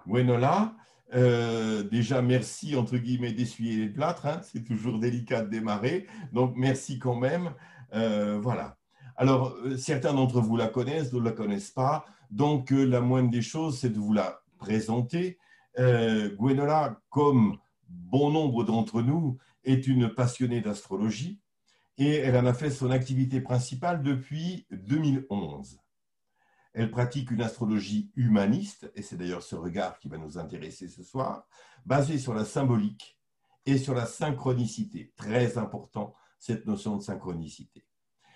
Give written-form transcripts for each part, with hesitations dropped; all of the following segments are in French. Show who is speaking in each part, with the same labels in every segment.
Speaker 1: Gwenola, déjà merci entre guillemets d'essuyer les plâtres, hein, c'est toujours délicat de démarrer, donc merci quand même. Voilà. Alors, certains d'entre vous la connaissent, d'autres ne la connaissent pas, donc la moindre des choses, c'est de vous la présenter. Gwenola, comme bon nombre d'entre nous, est une passionnée d'astrologie et elle en a fait son activité principale depuis 2011. Elle pratique une astrologie humaniste, et c'est d'ailleurs ce regard qui va nous intéresser ce soir, basée sur la symbolique et sur la synchronicité. Très important, cette notion de synchronicité.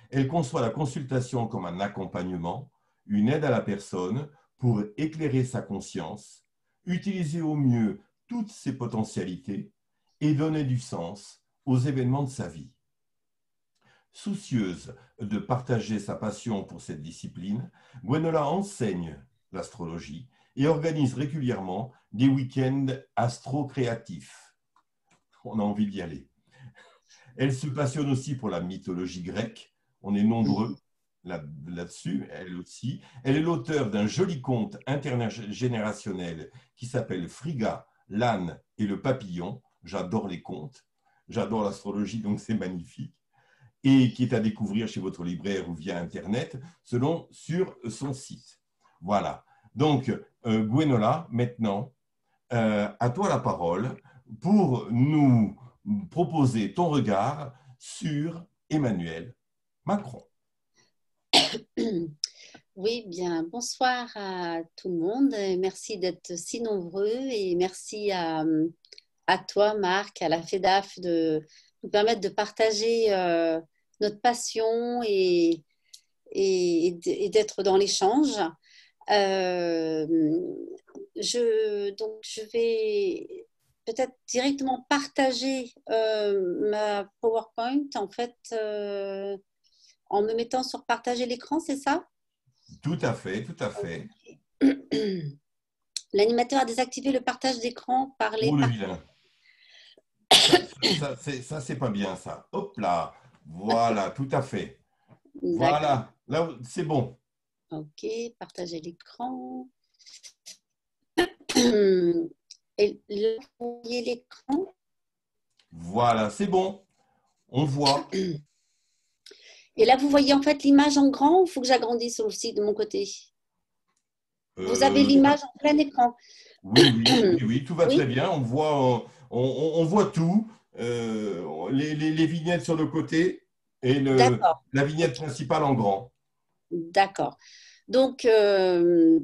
Speaker 1: Elle conçoit la consultation comme un accompagnement, une aide à la personne pour éclairer sa conscience, utiliser au mieux toutes ses potentialités et donner du sens aux événements de sa vie. Soucieuse de partager sa passion pour cette discipline, Gwenola enseigne l'astrologie et organise régulièrement des week-ends astro-créatifs. On a envie d'y aller. Elle se passionne aussi pour la mythologie grecque. On est nombreux là-dessus, elle aussi. Elle est l'auteur d'un joli conte intergénérationnel qui s'appelle Frigga, l'âne et le papillon. J'adore les contes, j'adore l'astrologie, donc c'est magnifique. Et qui est à découvrir chez votre libraire ou via Internet, sur son site. Voilà. Donc, Gwenola, maintenant, à toi la parole pour nous proposer ton regard sur Emmanuel Macron.
Speaker 2: Oui, bien, bonsoir à tout le monde. Merci d'être si nombreux et merci à toi, Marc, à la FEDAF de nous permettre de partager notre passion et d'être dans l'échange. Donc, je vais peut-être directement partager ma PowerPoint en fait en me mettant sur partager l'écran, c'est ça?
Speaker 1: Tout à fait, tout à fait.
Speaker 2: L'animateur a désactivé le partage d'écran par les...
Speaker 1: Oh le vilain. Ça c'est pas bien ça. Hop là. Voilà, tout à fait. Voilà, là c'est bon.
Speaker 2: Ok, partager l'écran. Et là, vous voyez l'écran?
Speaker 1: Voilà, c'est bon. On voit.
Speaker 2: Et là, vous voyez en fait l'image en grand ou il faut que j'agrandisse aussi de mon côté? Vous avez l'image en plein écran?
Speaker 1: Oui, tout va
Speaker 2: Oui?
Speaker 1: très bien. On voit tout. Les vignettes sur le côté et
Speaker 2: D'accord.
Speaker 1: la vignette principale en grand.
Speaker 2: D'accord. Donc, ce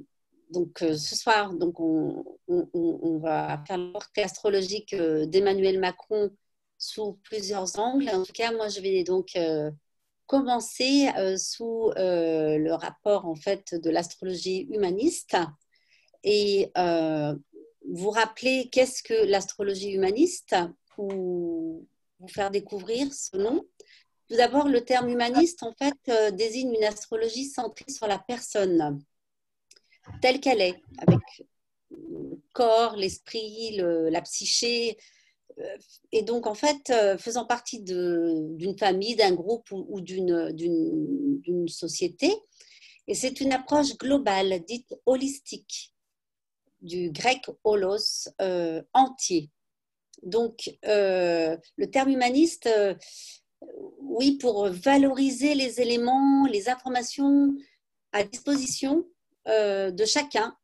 Speaker 2: soir, donc on va faire le portrait astrologique d'Emmanuel Macron sous plusieurs angles. En tout cas, moi, je vais donc commencer sous le rapport en fait de l'astrologie humaniste et vous rappeler qu'est-ce que l'astrologie humaniste ou vous faire découvrir ce nom. Tout d'abord, le terme humaniste en fait désigne une astrologie centrée sur la personne telle qu'elle est, avec le corps, l'esprit, la psyché, et donc en fait faisant partie d'une famille, d'un groupe ou d'une société. Et c'est une approche globale, dite holistique, du grec holos, entier. Donc le terme humaniste, oui, pour valoriser les éléments, les informations à disposition de chacun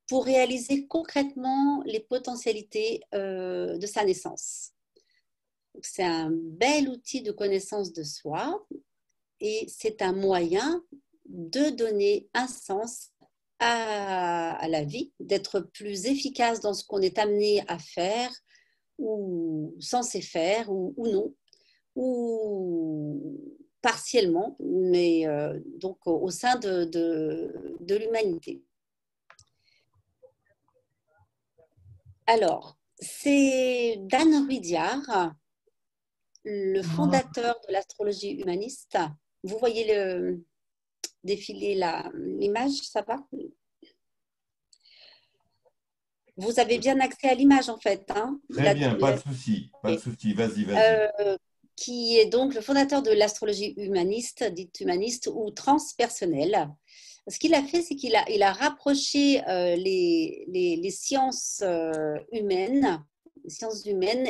Speaker 2: pour réaliser concrètement les potentialités de sa naissance. C'est un bel outil de connaissance de soi et c'est un moyen de donner un sens à la vie, d'être plus efficace dans ce qu'on est amené à faire ou censé faire ou non, ou partiellement, mais donc au sein de l'humanité. Alors, c'est Dan Rudyard, le fondateur de l'astrologie humaniste. Vous voyez défiler l'image, ça va? Vous avez bien accès à l'image en fait. Hein?
Speaker 1: Très bien, pas de souci, vas-y.
Speaker 2: Qui est donc le fondateur de l'astrologie humaniste, dite humaniste ou transpersonnelle. Ce qu'il a fait, c'est qu'il a rapproché les sciences humaines,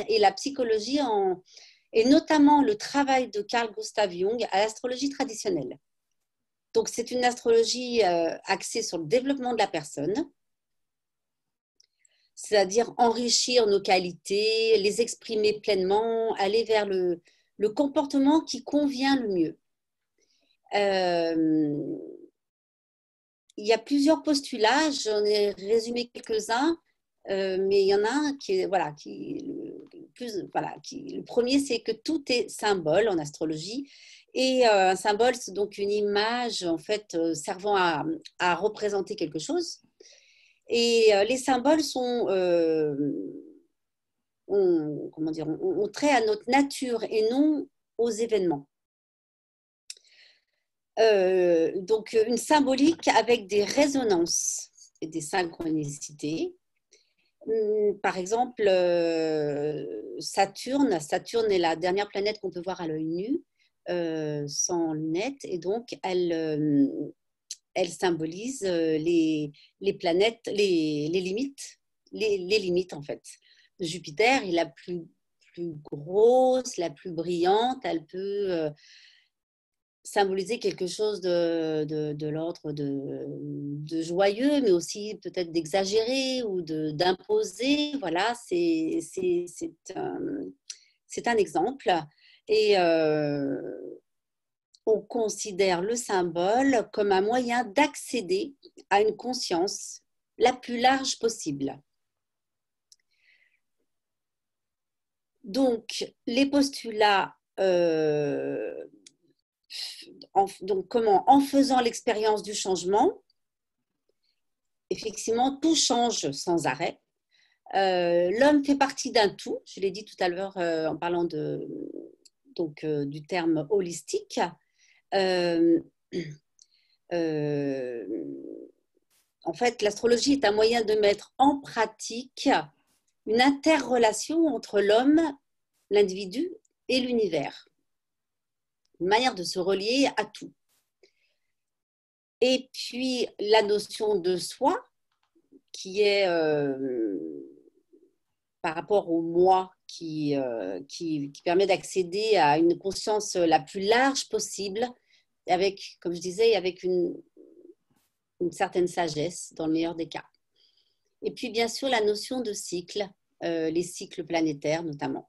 Speaker 2: et la psychologie, et notamment le travail de Carl Gustav Jung à l'astrologie traditionnelle. Donc, c'est une astrologie axée sur le développement de la personne, c'est-à-dire enrichir nos qualités, les exprimer pleinement, aller vers le comportement qui convient le mieux. Il y a plusieurs postulats, j'en ai résumé quelques-uns, mais il y en a un qui est, voilà, le premier, c'est que tout est symbole en astrologie. Et un symbole, c'est donc une image en fait servant à représenter quelque chose. Et les symboles ont trait à notre nature et non aux événements. Donc une symbolique avec des résonances et des synchronicités. Par exemple, Saturne est la dernière planète qu'on peut voir à l'œil nu, sans lunettes, et donc elle symbolise les planètes, les limites, les limites en fait. Jupiter est la plus grosse, la plus brillante, elle peut symboliser quelque chose de l'ordre de joyeux, mais aussi peut-être d'exagéré ou d'imposé. Voilà, c'est un exemple. Et on considère le symbole comme un moyen d'accéder à une conscience la plus large possible. Donc, les postulats, en faisant l'expérience du changement, effectivement, tout change sans arrêt. L'homme fait partie d'un tout, je l'ai dit tout à l'heure en parlant du terme holistique. En fait, l'astrologie est un moyen de mettre en pratique une interrelation entre l'homme, l'individu et l'univers. Une manière de se relier à tout. Et puis, la notion de soi, qui est par rapport au moi, qui permet d'accéder à une conscience la plus large possible, avec, comme je disais, avec une certaine sagesse, dans le meilleur des cas. Et puis, bien sûr, la notion de cycle, les cycles planétaires notamment.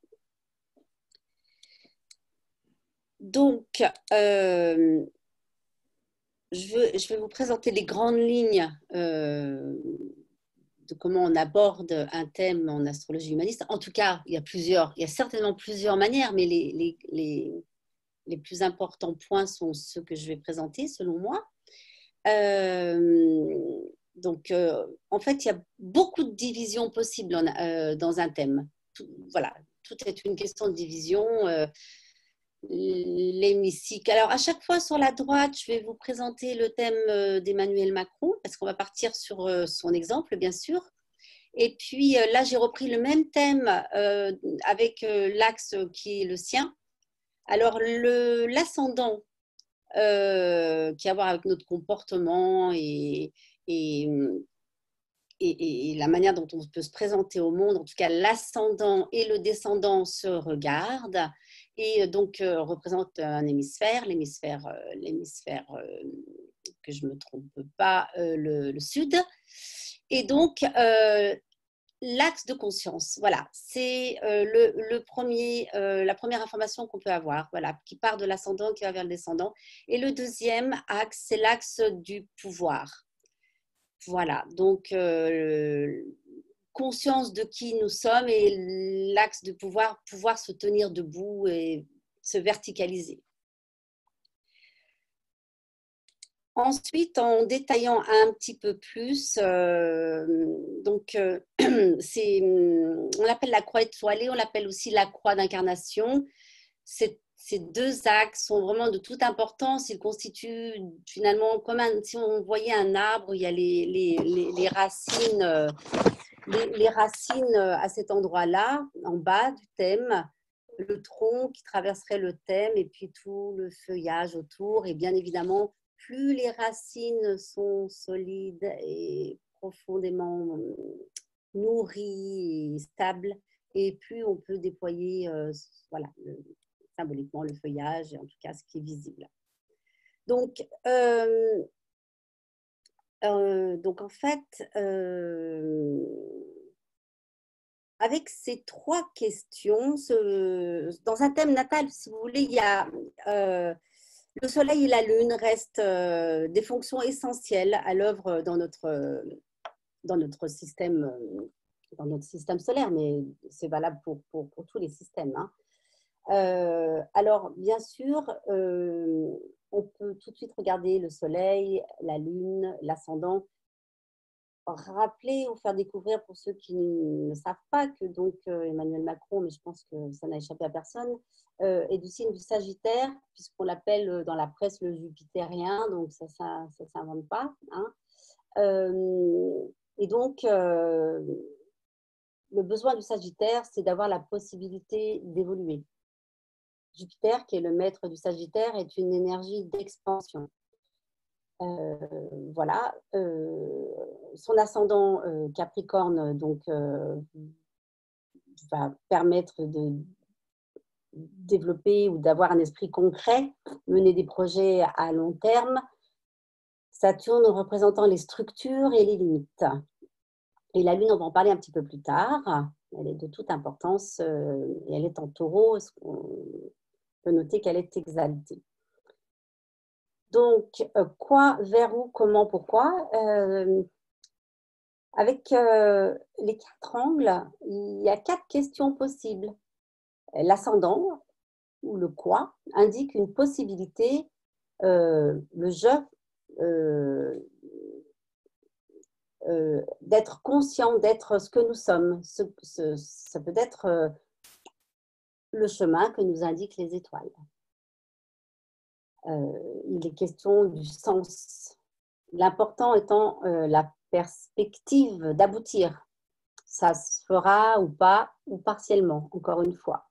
Speaker 2: Donc, je vais vous présenter les grandes lignes de comment on aborde un thème en astrologie humaniste. En tout cas, il y a certainement plusieurs manières, mais les plus importants points sont ceux que je vais présenter selon moi. Donc, en fait, il y a beaucoup de divisions possibles dans un thème. Voilà, tout est une question de division. L'hémicycle. Alors, à chaque fois, sur la droite, je vais vous présenter le thème d'Emmanuel Macron, parce qu'on va partir sur son exemple, bien sûr. Et puis, là, j'ai repris le même thème avec l'axe qui est le sien. Alors, l'ascendant, qui a à voir avec notre comportement et la manière dont on peut se présenter au monde, en tout cas, l'ascendant et le descendant se regardent et donc représente un hémisphère, l'hémisphère que je ne me trompe pas, le sud. Et donc, l'axe de conscience, voilà, c'est la première information qu'on peut avoir, voilà, qui part de l'ascendant, qui va vers le descendant. Et le deuxième axe, c'est l'axe du pouvoir. Voilà, donc conscience de qui nous sommes et l'axe de pouvoir se tenir debout et se verticaliser. Ensuite, en détaillant un petit peu plus, on l'appelle la croix étoilée, on l'appelle aussi la croix d'incarnation. Ces deux axes sont vraiment de toute importance. Ils constituent finalement comme si on voyait un arbre, il y a les racines, les racines à cet endroit-là, en bas du thème, le tronc qui traverserait le thème et puis tout le feuillage autour et bien évidemment plus les racines sont solides et profondément nourries et stables, et plus on peut déployer voilà, symboliquement le feuillage, et en tout cas ce qui est visible. Donc, en fait, avec ces trois questions, dans un thème natal, si vous voulez, il y a le soleil et la lune restent des fonctions essentielles à l'œuvre dans notre système, dans notre système solaire, mais c'est valable pour tous les systèmes, hein. Alors, bien sûr, on peut tout de suite regarder le soleil, la lune, l'ascendant, rappeler ou faire découvrir pour ceux qui ne savent pas que donc Emmanuel Macron, mais je pense que ça n'a échappé à personne, est du signe du Sagittaire, puisqu'on l'appelle dans la presse le Jupitérien, donc ça ne s'invente pas, hein. Et donc, le besoin du Sagittaire, c'est d'avoir la possibilité d'évoluer. Jupiter, qui est le maître du Sagittaire, est une énergie d'expansion. Voilà. Son ascendant Capricorne donc, va permettre de développer ou d'avoir un esprit concret, mener des projets à long terme. Saturne représentant les structures et les limites. Et la Lune, on va en parler un petit peu plus tard. Elle est de toute importance et elle est en Taureau. On peut noter qu'elle est exaltée. Donc, quoi, vers où, comment, pourquoi avec les quatre angles, il y a quatre questions possibles. L'ascendant, ou le quoi, indique une possibilité, le je, d'être conscient, d'être ce que nous sommes. Ça peut être le chemin que nous indiquent les étoiles. Il est question du sens. L'important étant la perspective d'aboutir. Ça se fera ou pas, ou partiellement, encore une fois.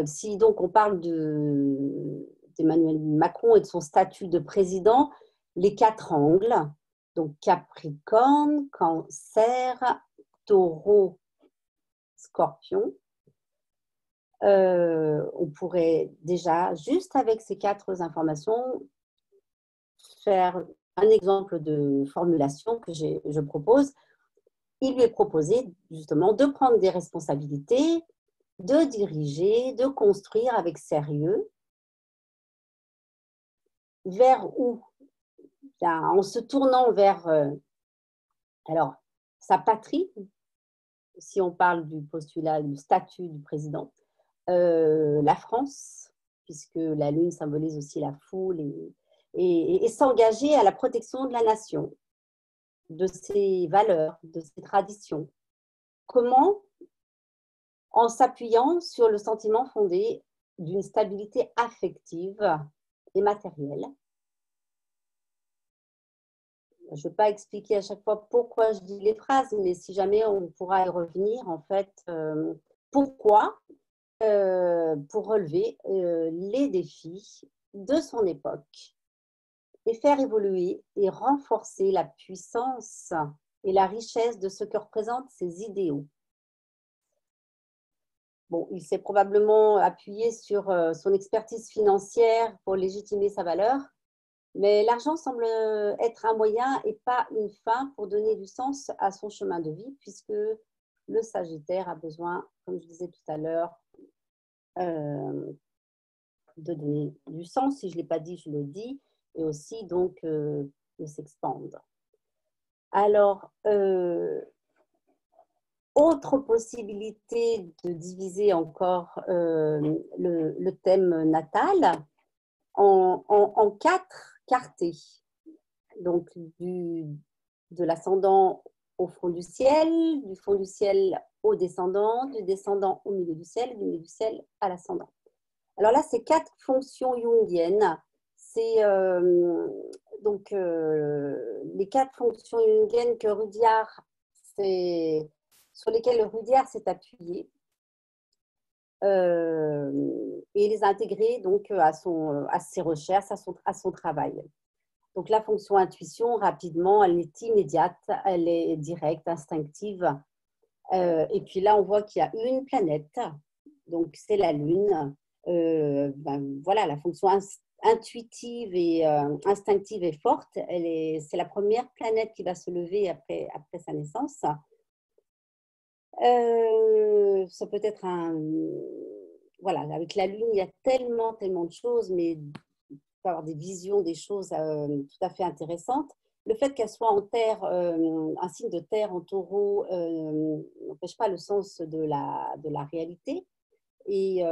Speaker 2: Si donc on parle d'Emmanuel Macron et de son statut de président, les quatre angles, donc Capricorne, Cancer, Taureau, Scorpion, on pourrait déjà, juste avec ces quatre informations, faire un exemple de formulation que je propose. Il lui est proposé justement de prendre des responsabilités, de diriger, de construire avec sérieux. Vers où? En se tournant vers alors, sa patrie, si on parle du postulat, du statut du président, la France, puisque la Lune symbolise aussi la foule, et s'engager à la protection de la nation, de ses valeurs, de ses traditions. Comment? En s'appuyant sur le sentiment fondé d'une stabilité affective et matérielle. Je ne vais pas expliquer à chaque fois pourquoi je dis les phrases, mais si jamais on pourra y revenir, en fait, pourquoi, pour relever les défis de son époque et faire évoluer et renforcer la puissance et la richesse de ce que représentent ses idéaux. Bon, il s'est probablement appuyé sur son expertise financière pour légitimer sa valeur, mais l'argent semble être un moyen et pas une fin pour donner du sens à son chemin de vie, puisque le Sagittaire a besoin, comme je disais tout à l'heure, de donner du sens. Si je ne l'ai pas dit, je le dis, et aussi donc de s'expandre. Alors, autre possibilité de diviser encore le thème natal en quatre quartés. Donc, de l'ascendant au fond du ciel au descendant, du descendant au milieu du ciel, du milieu du ciel à l'ascendant. Alors là, c'est quatre fonctions jungiennes. C'est donc les quatre fonctions jungiennes que Rudyard, sur lesquelles Rudyard s'est appuyé et les a intégrées donc à ses recherches, à son travail. Donc, la fonction intuition, rapidement, elle est immédiate, elle est directe, instinctive. Et puis là, on voit qu'il y a une planète, donc c'est la Lune. Voilà, la fonction intuitive et instinctive est forte. C'est la première planète qui va se lever après sa naissance. Ça peut être voilà, avec la Lune, il y a tellement, tellement de choses, mais il peut avoir des visions, des choses tout à fait intéressantes. Le fait qu'elle soit en terre, un signe de terre en taureau, n'empêche pas le sens de la réalité. Et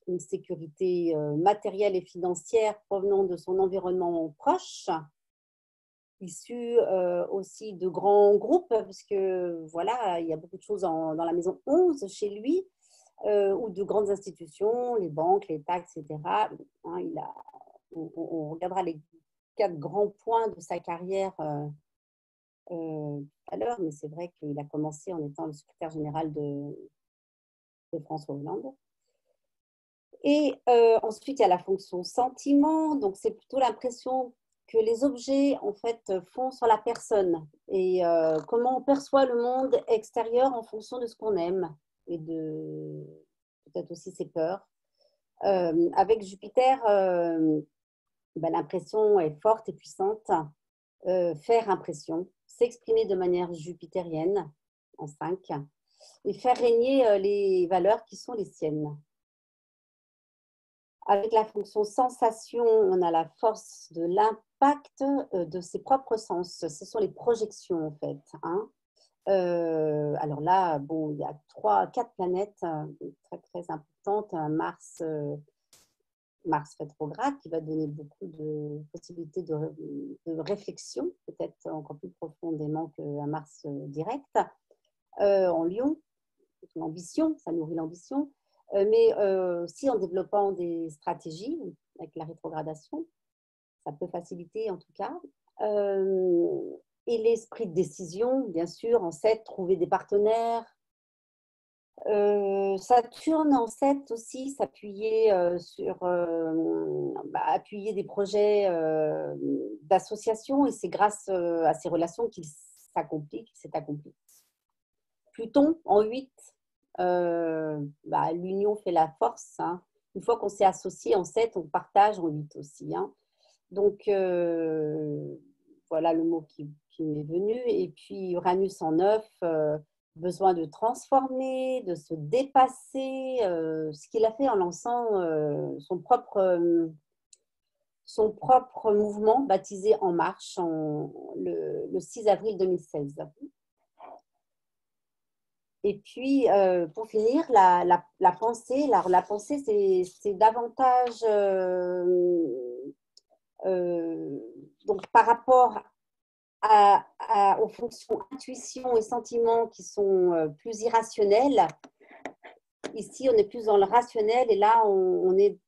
Speaker 2: une sécurité matérielle et financière provenant de son environnement proche, issu aussi de grands groupes, parce que voilà, il y a beaucoup de choses dans la maison 11 chez lui, ou de grandes institutions, les banques, l'État, etc. Hein, on regardera les 4 grands points de sa carrière tout à l'heure, mais c'est vrai qu'il a commencé en étant le secrétaire général de François Hollande. Et ensuite, il y a la fonction sentiment. Donc, c'est plutôt l'impression que les objets, en fait, font sur la personne et comment on perçoit le monde extérieur en fonction de ce qu'on aime et de peut-être aussi ses peurs. Avec Jupiter, l'impression est forte et puissante. Faire impression, s'exprimer de manière jupitérienne en 5 et faire régner les valeurs qui sont les siennes. Avec la fonction sensation, on a la force de l'impact de ses propres sens. Ce sont les projections, en fait. Hein. Alors là, bon, il y a 4 planètes très, très importantes. Mars rétrograde qui va donner beaucoup de possibilités de réflexion, peut-être encore plus profondément qu'un Mars direct. En Lion, l'ambition, ça nourrit l'ambition. Mais aussi en développant des stratégies avec la rétrogradation, ça peut faciliter en tout cas. Et l'esprit de décision, bien sûr, en 7, trouver des partenaires. Saturne en 7 aussi, s'appuyer sur appuyer des projets d'association, et c'est grâce à ces relations qu'il s'est accompli. Pluton en 8, l'union fait la force. Hein. Une fois qu'on s'est associé en 7, on partage en 8 aussi. Hein. Donc, voilà le mot qui m'est venu. Et puis, Uranus en 9, besoin de transformer, de se dépasser, ce qu'il a fait en lançant son propre mouvement baptisé En Marche le 6 avril 2016. Et puis, pour finir, la pensée. Alors, la pensée, c'est davantage donc par rapport aux fonctions intuition et sentiment qui sont plus irrationnelles. Ici, on est plus dans le rationnel et là, on est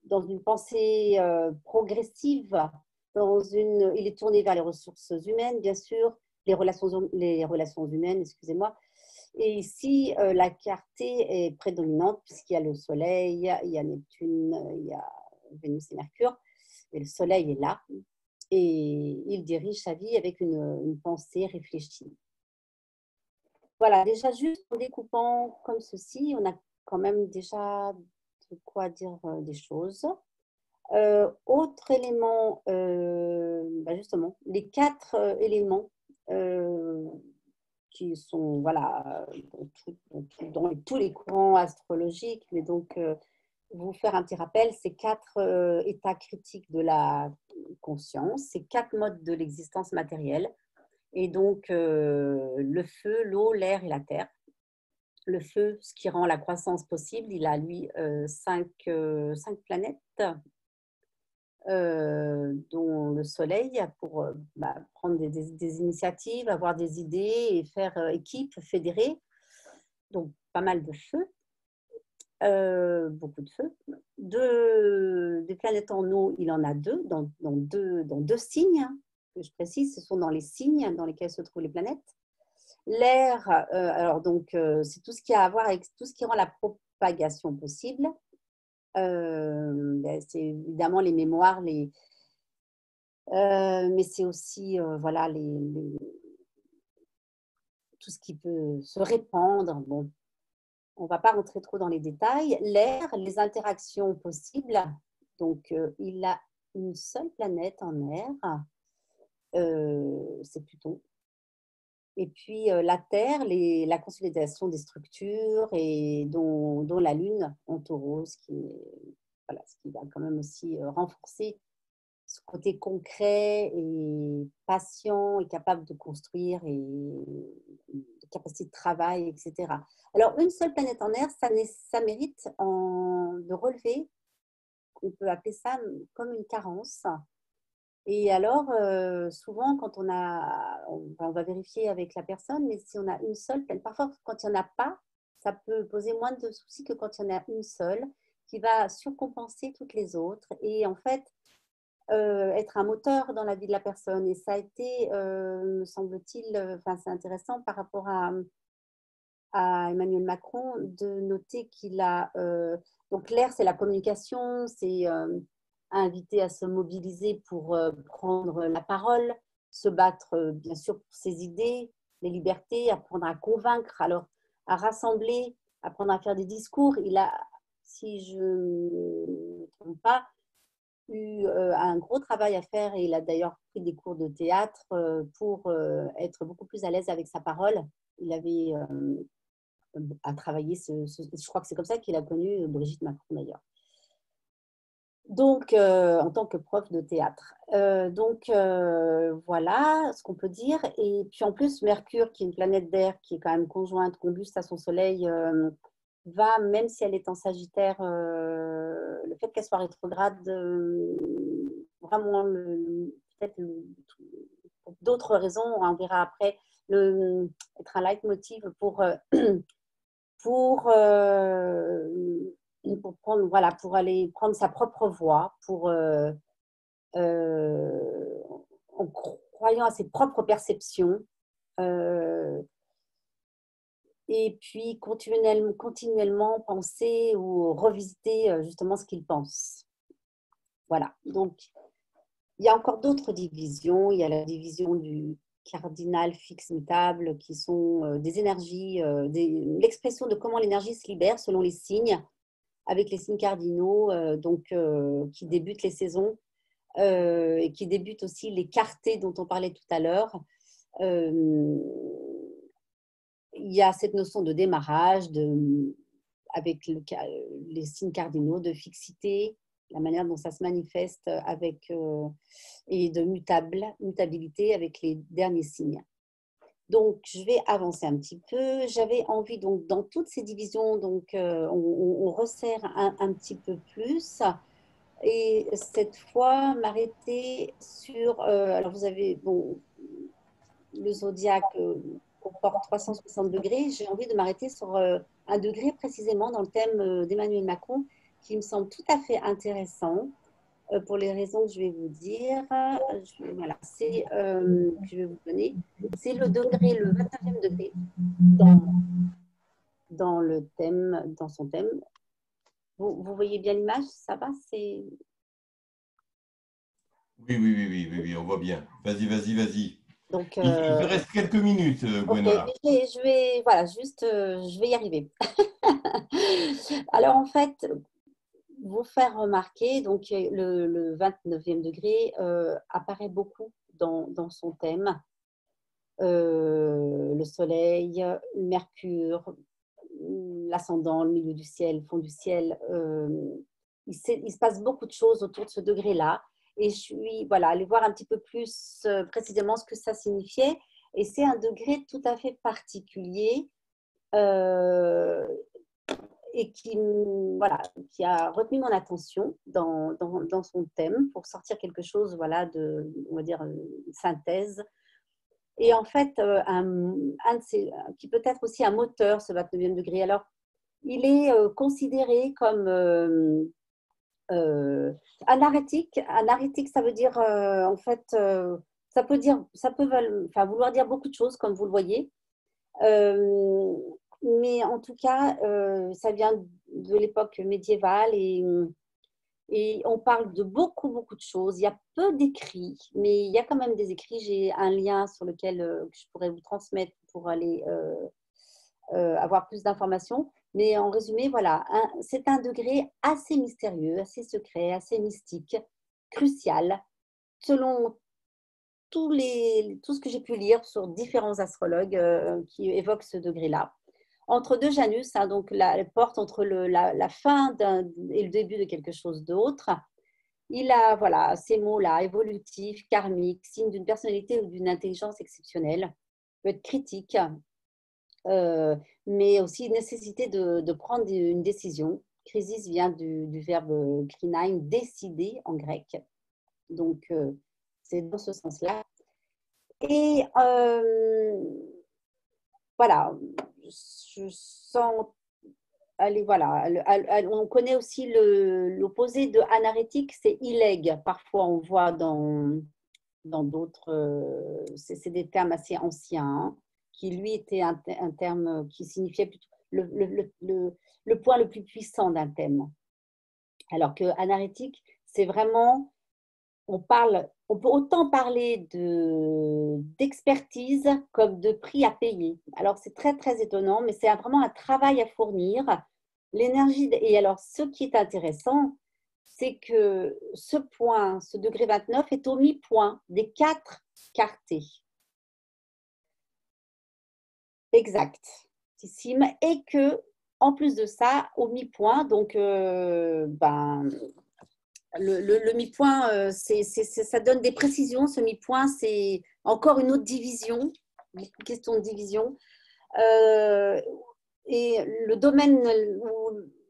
Speaker 2: dans une pensée progressive. Il est tourné vers les ressources humaines, bien sûr, les relations humaines, excusez-moi. Et ici, la clarté est prédominante puisqu'il y a le Soleil, il y a Neptune, il y a Vénus et Mercure. Et le Soleil est là. Et il dirige sa vie avec une pensée réfléchie. Voilà, déjà juste en découpant comme ceci, on a quand même déjà de quoi dire des choses. Autre élément, justement, les 4 éléments qui sont voilà, dans tous les courants astrologiques, mais donc vous faire un petit rappel, ces 4 états critiques de la conscience, ces 4 modes de l'existence matérielle, et donc le feu, l'eau, l'air et la terre. Le feu, ce qui rend la croissance possible, il a lui 5 planètes, dont le soleil, pour prendre des initiatives, avoir des idées et faire équipe, fédérer. Donc, pas mal de feu, beaucoup de feu. Des planètes en eau, il en a 2, dans deux signes, hein, que je précise, ce sont dans les signes dans lesquels se trouvent les planètes. L'air, alors donc, c'est tout ce qui a à voir avec tout ce qui rend la propagation possible. C'est évidemment les mémoires, Mais c'est aussi voilà, tout ce qui peut se répandre. Bon, on ne va pas rentrer trop dans les détails. L'air, les interactions possibles. Donc, il a une seule planète en air, c'est Pluton. Et puis la Terre, la consolidation des structures et dont la Lune en taureau, voilà, ce qui va quand même aussi renforcer ce côté concret et patient et capable de construire et de capacité de travail, etc. Alors, une seule planète en air, ça mérite de relever, on peut appeler ça comme une carence. Et alors, souvent, quand on va vérifier avec la personne, mais si on a une seule, parfois, quand il n'y en a pas, ça peut poser moins de soucis que quand il y en a une seule qui va surcompenser toutes les autres. Et en fait, être un moteur dans la vie de la personne. Et ça a été, me semble-t-il, c'est intéressant par rapport à Emmanuel Macron de noter qu'il a... donc l'air, c'est la communication, c'est inviter à se mobiliser pour prendre la parole, se battre bien sûr pour ses idées, les libertés, apprendre à convaincre, alors à rassembler, apprendre à faire des discours. Il a, si je ne me trompe pas, eu un gros travail à faire et il a d'ailleurs pris des cours de théâtre pour être beaucoup plus à l'aise avec sa parole. Il avait à travailler, je crois que c'est comme ça qu'il a connu Brigitte Macron d'ailleurs. Donc, en tant que prof de théâtre. Voilà ce qu'on peut dire. Et puis en plus, Mercure, qui est une planète d'air, qui est quand même conjointe, combuste à son Soleil, va, même si elle est en Sagittaire, le fait qu'elle soit rétrograde, vraiment, peut-être pour d'autres raisons, on verra après, être un leitmotiv pour, pour prendre, voilà, pour aller prendre sa propre voie, en croyant à ses propres perceptions, euh, et puis continuellement penser ou revisiter justement ce qu'il pense. Voilà. Donc, il y a encore d'autres divisions. Il y a la division du cardinal fixe mutable, qui sont des énergies, l'expression de comment l'énergie se libère selon les signes, avec les signes cardinaux, qui débutent les saisons et qui débutent aussi les quartés dont on parlait tout à l'heure. Il y a cette notion de démarrage, avec les signes cardinaux, de fixité, la manière dont ça se manifeste et de mutabilité avec les derniers signes. Donc, je vais avancer un petit peu. J'avais envie, donc, dans toutes ces divisions, donc, on resserre un petit peu plus. Et cette fois, m'arrêter sur... alors, vous avez, bon, le zodiaque comporte 360 degrés. J'ai envie de m'arrêter sur un degré précisément dans le thème d'Emmanuel Macron, qui me semble tout à fait intéressant pour les raisons que je vais vous dire. Voilà, que je vais vous donner. C'est le 29e degré dans le thème, dans son thème. Vous voyez bien l'image, ça va, c'est...
Speaker 1: Oui, on voit bien. Vas-y.
Speaker 2: Donc,
Speaker 1: Il te reste quelques minutes,
Speaker 2: ok,
Speaker 1: Gwenola.
Speaker 2: voilà, juste, je vais y arriver. Alors, en fait, vous faire remarquer, donc le 29e degré apparaît beaucoup dans son thème. Le soleil, Mercure, l'ascendant, le milieu du ciel, le fond du ciel. Il se passe beaucoup de choses autour de ce degré-là. Et je suis allée voir un petit peu plus précisément ce que ça signifiait. Et c'est un degré tout à fait particulier euh, et qui a retenu mon attention dans son thème pour sortir quelque chose on va dire, une synthèse. Et en fait, qui peut être aussi un moteur, ce 29e degré. Alors, il est considéré comme anarétique. Anarétique, ça veut dire, en fait, ça peut vouloir dire beaucoup de choses, comme vous le voyez. Mais en tout cas, ça vient de l'époque médiévale et Et on parle de beaucoup, beaucoup de choses. Il y a peu d'écrits, mais il y a quand même des écrits. J'ai un lien sur lequel que je pourrais vous transmettre pour aller avoir plus d'informations. Mais en résumé, voilà, c'est un degré assez mystérieux, assez secret, assez mystique, crucial, selon tout ce que j'ai pu lire sur différents astrologues qui évoquent ce degré-là. Entre deux Janus, hein, donc la porte entre la fin et le début de quelque chose d'autre, il a voilà, ces mots-là, évolutif, karmique, signe d'une personnalité ou d'une intelligence exceptionnelle, peut être critique, euh, mais aussi nécessité de prendre une décision. Crisis vient du verbe krinein, décider en grec. Donc, c'est dans ce sens-là. Et voilà, je sens. Allez, voilà. On connaît aussi l'opposé de anarétique, c'est ileg. Parfois, on voit dans d'autres. C'est des termes assez anciens, hein, qui lui était un terme qui signifiait plutôt le point le plus puissant d'un thème. Alors que anarétique, c'est vraiment on peut autant parler d'expertise comme de prix à payer. Alors, c'est très, très étonnant, mais c'est vraiment un travail à fournir. L'énergie, et alors, ce qui est intéressant, c'est que ce point, ce degré 29, est au mi-point des 4 quartés. Exactissime. Et que, en plus de ça, au mi-point, donc, le mi-point, ça donne des précisions. Ce mi-point, c'est encore une autre division, une question de division. Et le domaine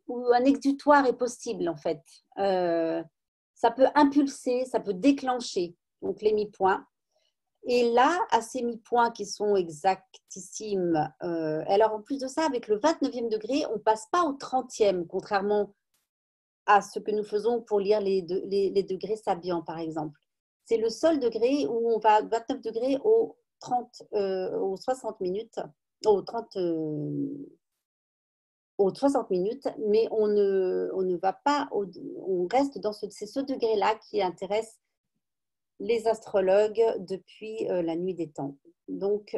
Speaker 2: où un exutoire est possible, en fait. Ça peut impulser, ça peut déclencher, donc les mi-points. Et là, à ces mi-points qui sont exactissimes, alors en plus de ça, avec le 29e degré, on ne passe pas au 30e, contrairement à ce que nous faisons pour lire les degrés sabiens, par exemple. C'est le seul degré où on va 29 degrés aux 60 minutes, aux 30, aux 60 minutes, mais on ne va pas, on reste dans c'est ce degré-là qui intéresse les astrologues depuis la nuit des temps. Donc,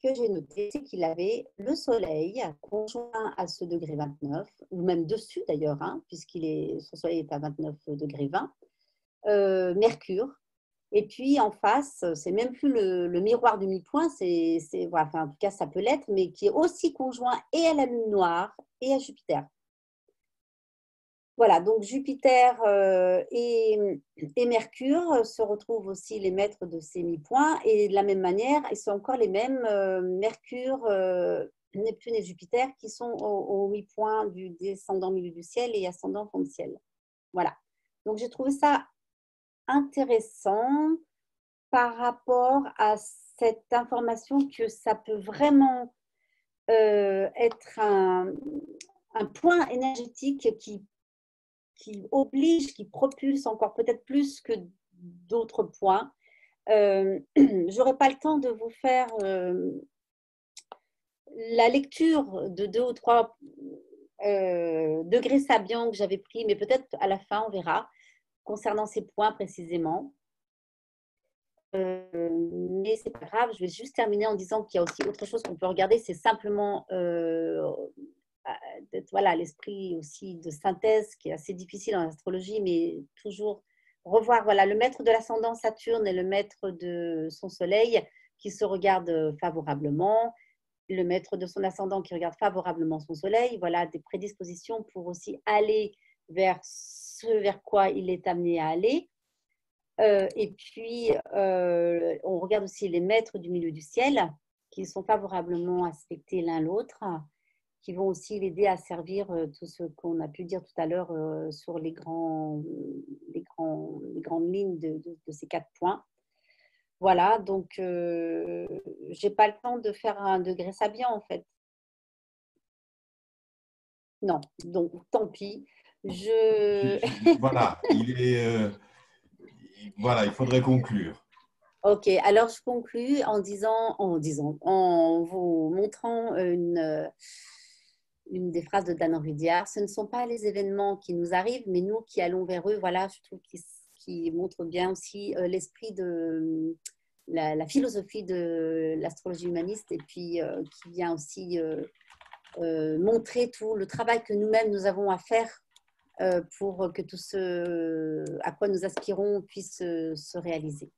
Speaker 2: que j'ai noté, c'est qu'il avait le Soleil conjoint à ce degré 29, ou même dessus d'ailleurs, hein, son Soleil est à 29 degrés 20, Mercure, et puis en face, c'est même plus le miroir du mi-point, voilà, enfin, en tout cas ça peut l'être, mais qui est aussi conjoint et à la Lune noire et à Jupiter. Voilà, donc Jupiter et Mercure se retrouvent aussi les maîtres de ces mi-points. Et de la même manière, ils sont encore les mêmes, Mercure, Neptune et Jupiter, qui sont au mi-point du descendant milieu du ciel et ascendant fond de ciel. Voilà. Donc j'ai trouvé ça intéressant par rapport à cette information que ça peut vraiment être un point énergétique qui oblige, qui propulse encore peut-être plus que d'autres points. J'aurais pas le temps de vous faire la lecture de 2 ou 3 degrés sabiens que j'avais pris, mais peut-être à la fin, on verra, concernant ces points précisément. Mais c'est pas grave, je vais juste terminer en disant qu'il y a aussi autre chose qu'on peut regarder, c'est simplement voilà, l'esprit aussi de synthèse qui est assez difficile en astrologie, mais toujours revoir voilà, le maître de l'ascendant Saturne et le maître de son soleil qui se regardent favorablement, le maître de son ascendant qui regarde favorablement son soleil, voilà des prédispositions pour aussi aller vers ce vers quoi il est amené à aller. Et puis, on regarde aussi les maîtres du milieu du ciel qui sont favorablement aspectés l'un l'autre, qui vont aussi l'aider à servir tout ce qu'on a pu dire tout à l'heure sur les grandes lignes de ces 4 points. Voilà, donc je n'ai pas le temps de faire un degré sabien en fait. Non, donc tant pis.
Speaker 1: Voilà, voilà, il faudrait conclure.
Speaker 2: Ok, alors je conclus en vous montrant une des phrases de Dan Rudyard, ce ne sont pas les événements qui nous arrivent, mais nous qui allons vers eux. Voilà, je trouve qui montre bien aussi l'esprit de la philosophie de l'astrologie humaniste et puis qui vient aussi montrer tout le travail que nous-mêmes nous avons à faire pour que tout ce à quoi nous aspirons puisse se réaliser.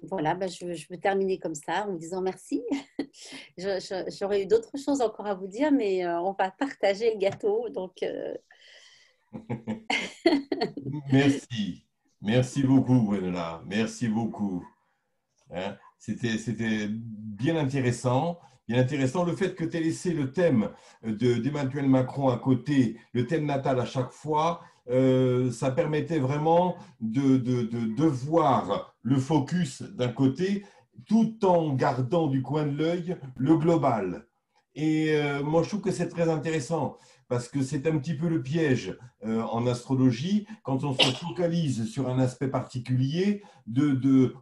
Speaker 2: Voilà, ben je veux terminer comme ça en vous disant merci. J'aurais eu d'autres choses encore à vous dire, mais on va partager le gâteau. Donc,
Speaker 1: Merci. Merci beaucoup, Gwenola. Merci beaucoup. Hein. C'était bien intéressant. Bien intéressant le fait que tu aies laissé le thème d'Emmanuel Macron à côté, le thème natal à chaque fois, ça permettait vraiment de voir le focus d'un côté tout en gardant du coin de l'œil le global. Et moi, je trouve que c'est très intéressant parce que c'est un petit peu le piège en astrologie quand on se focalise sur un aspect particulier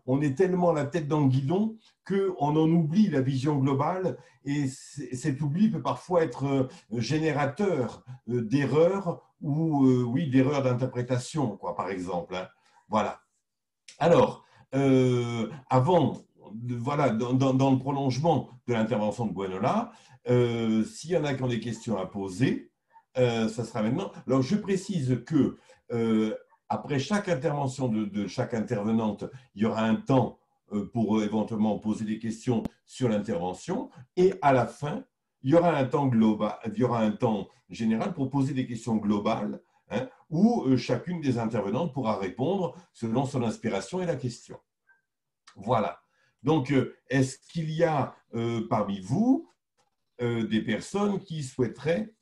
Speaker 1: on est tellement la tête dans le guidon qu'on en oublie la vision globale et cet oubli peut parfois être générateur d'erreurs ou oui, d'erreurs d'interprétation, quoi, par exemple. Hein. Voilà. Alors, avant, voilà, dans le prolongement de l'intervention de Gwenola, s'il y en a qui ont des questions à poser, ça sera maintenant. Alors, je précise que après chaque intervention de chaque intervenante, il y aura un temps pour éventuellement poser des questions sur l'intervention. Et à la fin, il y aura un temps global, il y aura un temps général pour poser des questions globales, hein, où chacune des intervenantes pourra répondre selon son inspiration et la question. Voilà. Donc, est-ce qu'il y a parmi vous des personnes qui souhaiteraient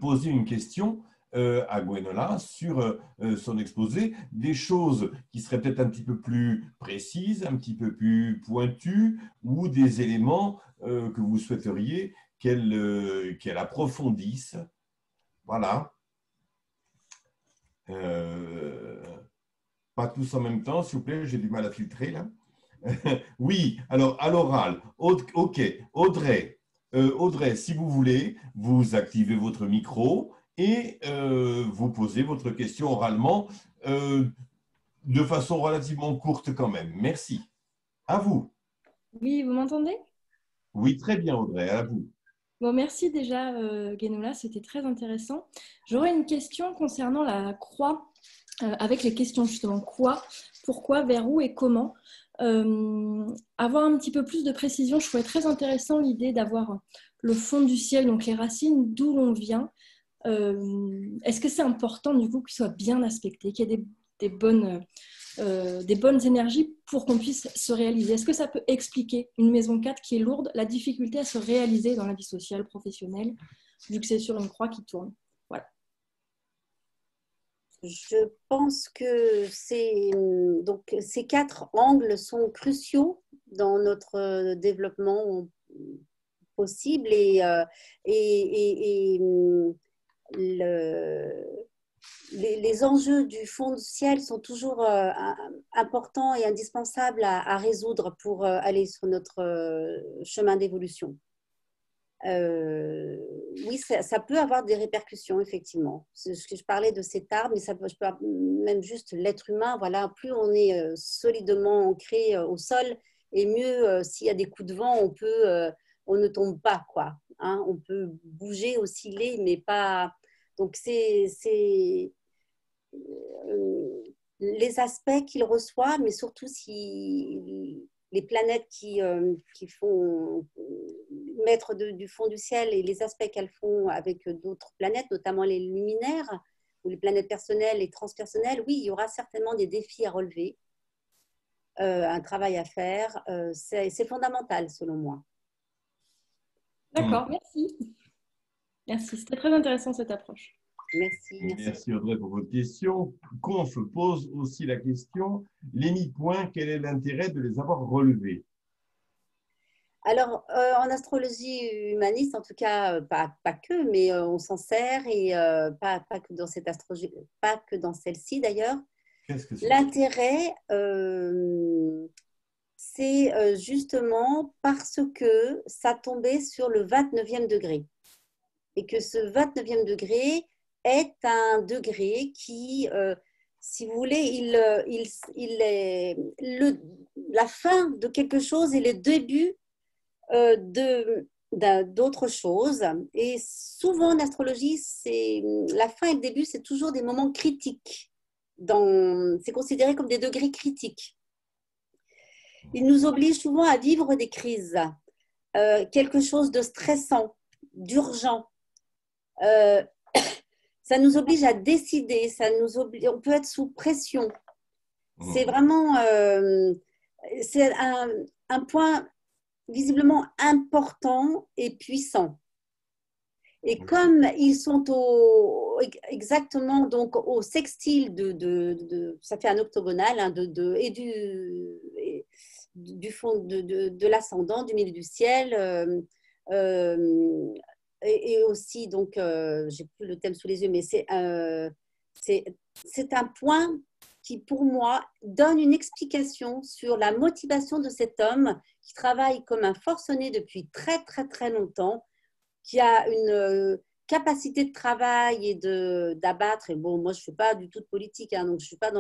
Speaker 1: poser une question à Gwenola sur son exposé, des choses qui seraient peut-être un petit peu plus précises, un petit peu plus pointues, ou des éléments que vous souhaiteriez qu'elle approfondisse. Voilà. Pas tous en même temps, s'il vous plaît, j'ai du mal à filtrer là. Oui, alors à l'oral. Ok, Audrey. Audrey, si vous voulez, vous activez votre micro et vous posez votre question oralement de façon relativement courte quand même. Merci. À vous.
Speaker 3: Oui, vous m'entendez?
Speaker 1: Oui, très bien, Audrey, à vous.
Speaker 3: Bon, merci déjà, Guénola, c'était très intéressant. J'aurais une question concernant la croix, avec les questions justement quoi, pourquoi, vers où et comment. Avoir un petit peu plus de précision, je trouvais très intéressant l'idée d'avoir le fond du ciel, donc les racines, d'où l'on vient. Est-ce que c'est important du coup qu'il soit bien aspecté, qu'il y ait des bonnes énergies pour qu'on puisse se réaliser? Est-ce que ça peut expliquer une maison 4 qui est lourde, la difficulté à se réaliser dans la vie sociale, professionnelle, vu que c'est sur une croix qui tourne? Voilà.
Speaker 2: je pense que donc, ces 4 angles sont cruciaux dans notre développement possible et les enjeux du fond du ciel sont toujours importants et indispensables à résoudre pour aller sur notre chemin d'évolution. Oui, ça peut avoir des répercussions, effectivement. Ce que je parlais de cet arbre, mais je peux même juste l'être humain. Voilà, plus on est solidement ancré au sol, et mieux, s'il y a des coups de vent, on ne tombe pas, quoi. Hein, on peut bouger, osciller, mais pas. Donc, les aspects qu'il reçoit, mais surtout si les planètes qui font mettre du fond du ciel et les aspects qu'elles font avec d'autres planètes, notamment les luminaires ou les planètes personnelles et transpersonnelles, oui, il y aura certainement des défis à relever, un travail à faire. C'est fondamental selon moi.
Speaker 3: D'accord, merci. Merci, c'était très intéressant cette approche.
Speaker 2: Merci.
Speaker 1: Merci Audrey pour votre question. Conf pose aussi la question, les mi-points, quel est l'intérêt de les avoir relevés?
Speaker 2: Alors, en astrologie humaniste, en tout cas, pas que, mais on s'en sert et pas que dans cette astrologie, pas que dans celle-ci d'ailleurs.
Speaker 1: Qu'est-ce que c'est?
Speaker 2: L'intérêt, c'est justement parce que ça tombait sur le 29e degré. Et que ce 29e degré est un degré qui, si vous voulez, il est la fin de quelque chose et le début d'autre chose. Et souvent en astrologie, la fin et le début, c'est toujours des moments critiques. C'est considéré comme des degrés critiques. Il nous oblige souvent à vivre des crises, quelque chose de stressant, d'urgent. Ça nous oblige à décider, on peut être sous pression. C'est vraiment c'est un point visiblement important et puissant. Et comme ils sont exactement donc au sextile ça fait un octogonal hein, et du fond de l'ascendant, du milieu du ciel, et aussi donc j'ai plus le thème sous les yeux, mais c'est un point qui pour moi donne une explication sur la motivation de cet homme qui travaille comme un forcené depuis très très très longtemps, qui a une capacité de travail et d'abattre. Et bon, moi, je ne fais pas du tout de politique, hein, donc je ne suis pas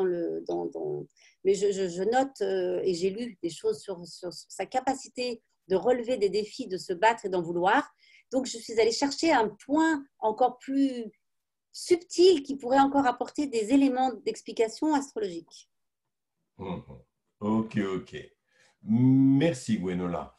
Speaker 2: mais je note et j'ai lu des choses sur sa capacité de relever des défis, de se battre et d'en vouloir. Donc, je suis allée chercher un point encore plus subtil qui pourrait encore apporter des éléments d'explication astrologique.
Speaker 1: Ok, ok. Merci, Gwenola.